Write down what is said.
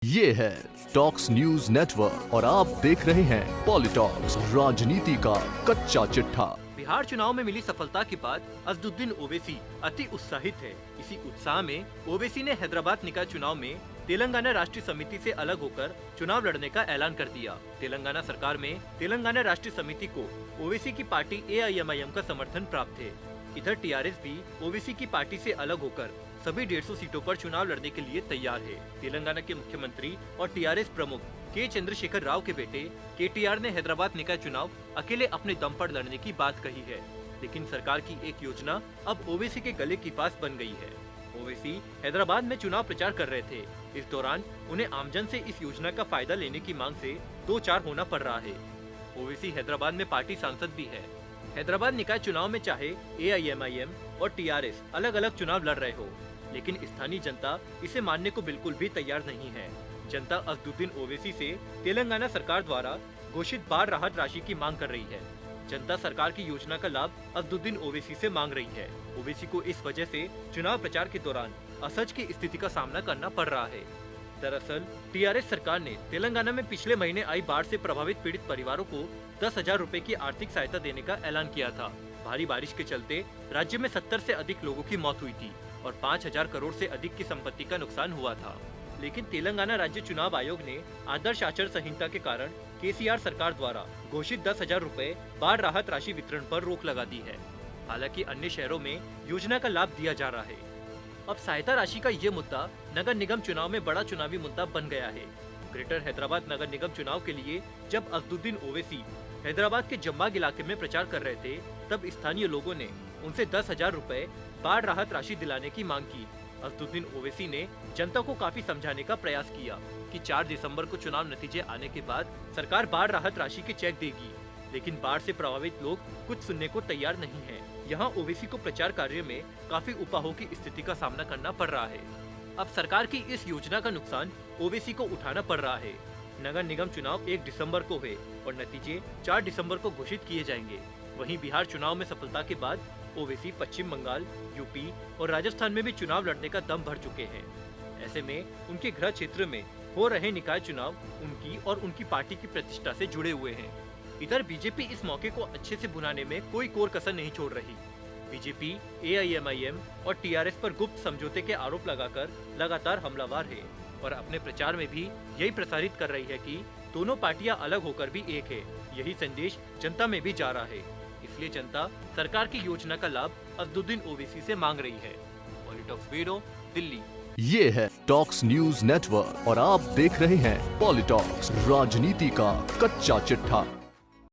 ये है talks news network और आप देख रहे हैं पॉलिटॉक्स, राजनीति का कच्चा चिट्ठा। बिहार चुनाव में मिली सफलता के बाद असदुद्दीन ओवैसी अति उत्साहित है। इसी उत्साह में ओवैसी ने हैदराबाद निकाय चुनाव में तेलंगाना राष्ट्रीय समिति से अलग होकर चुनाव लड़ने का ऐलान कर दिया। तेलंगाना सरकार में तेलंगाना राष्ट्रीय समिति को ओवैसी की पार्टी AIMIM का समर्थन प्राप्त है। इधर TRS भी ओवैसी की पार्टी से अलग होकर सभी 150 सीटों पर चुनाव लड़ने के लिए तैयार है। तेलंगाना के मुख्यमंत्री और TRS प्रमुख के चंद्रशेखर राव के बेटे KTR ने हैदराबाद निकाय चुनाव अकेले अपने दम पर लड़ने की बात कही है, लेकिन सरकार की एक योजना अब ओवैसी के गले की फांस बन गई है। ओवैसी हैदराबाद में चुनाव प्रचार कर रहे थे। इस दौरान उन्हें आमजन से इस योजना का फायदा लेने की मांग से 2-4 होना पड़ रहा है। ओवैसी हैदराबाद में पार्टी सांसद भी है। हैदराबाद निकाय चुनाव में चाहे AIMIM और TRS अलग अलग चुनाव लड़ रहे हो, लेकिन स्थानीय जनता इसे मानने को बिल्कुल भी तैयार नहीं है। जनता असदुद्दीन ओवैसी से तेलंगाना सरकार द्वारा घोषित बाढ़ राहत राशि की मांग कर रही है। जनता सरकार की योजना का लाभ असदुद्दीन ओवैसी से मांग रही है। ओवैसी को इस वजह से चुनाव प्रचार के दौरान असहज की स्थिति का सामना करना पड़ रहा है। दरअसल TRS सरकार ने तेलंगाना में पिछले महीने आई बाढ़ से प्रभावित पीड़ित परिवारों को 10,000 रुपए की आर्थिक सहायता देने का ऐलान किया था। भारी बारिश के चलते राज्य में 70 से अधिक लोगों की मौत हुई थी और 5,000 करोड़ से अधिक की संपत्ति का नुकसान हुआ था। लेकिन तेलंगाना राज्य चुनाव आयोग ने आदर्श आचार संहिता के कारण KCR सरकार द्वारा घोषित 10,000 रुपए बाढ़ राहत राशि वितरण पर रोक लगा दी है। हालांकि अन्य शहरों में योजना का लाभ दिया जा रहा है। अब सहायता राशि का ये मुद्दा नगर निगम चुनाव में बड़ा चुनावी मुद्दा बन गया है। ग्रेटर हैदराबाद नगर निगम चुनाव के लिए जब असदुद्दीन ओवैसी हैदराबाद के जम्बाग इलाके में प्रचार कर रहे थे, तब स्थानीय लोगों ने उनसे 10,000 रुपए बाढ़ राहत राशि दिलाने की मांग की। असदुद्दीन ओवैसी ने जनता को काफी समझाने का प्रयास किया कि 4 दिसंबर को चुनाव नतीजे आने के बाद सरकार बाढ़ राहत राशि के चेक देगी, लेकिन बाढ़ से प्रभावित लोग कुछ सुनने को तैयार नहीं हैं। यहाँ ओवैसी को प्रचार कार्य में काफी उपाहों की स्थिति का सामना करना पड़ रहा है। अब सरकार की इस योजना का नुकसान ओवैसी को उठाना पड़ रहा है। नगर निगम चुनाव 1 दिसंबर को है और नतीजे 4 दिसंबर को घोषित किए जाएंगे। वहीं बिहार चुनाव में सफलता के बाद ओवैसी पश्चिम बंगाल, यूपी और राजस्थान में भी चुनाव लड़ने का दम भर चुके हैं। ऐसे में उनके गृह क्षेत्र में हो रहे निकाय चुनाव उनकी और उनकी पार्टी की प्रतिष्ठा से जुड़े हुए हैं। इधर बीजेपी इस मौके को अच्छे से भुनाने में कोई कोर कसर नहीं छोड़ रही। बीजेपी AIMIM और TRS पर गुप्त समझौते के आरोप लगाकर लगातार हमलावर है और अपने प्रचार में भी यही प्रसारित कर रही है कि दोनों पार्टियां अलग होकर भी एक है। यही संदेश जनता में भी जा रहा है। इसलिए जनता सरकार की योजना का लाभ असदुद्दीन ओवैसी से मांग रही है। पॉलिटॉक्स ब्यूरो, दिल्ली। ये है टॉक्स न्यूज नेटवर्क और आप देख रहे हैं पॉलिटॉक्स, राजनीति का कच्चा चिट्ठा।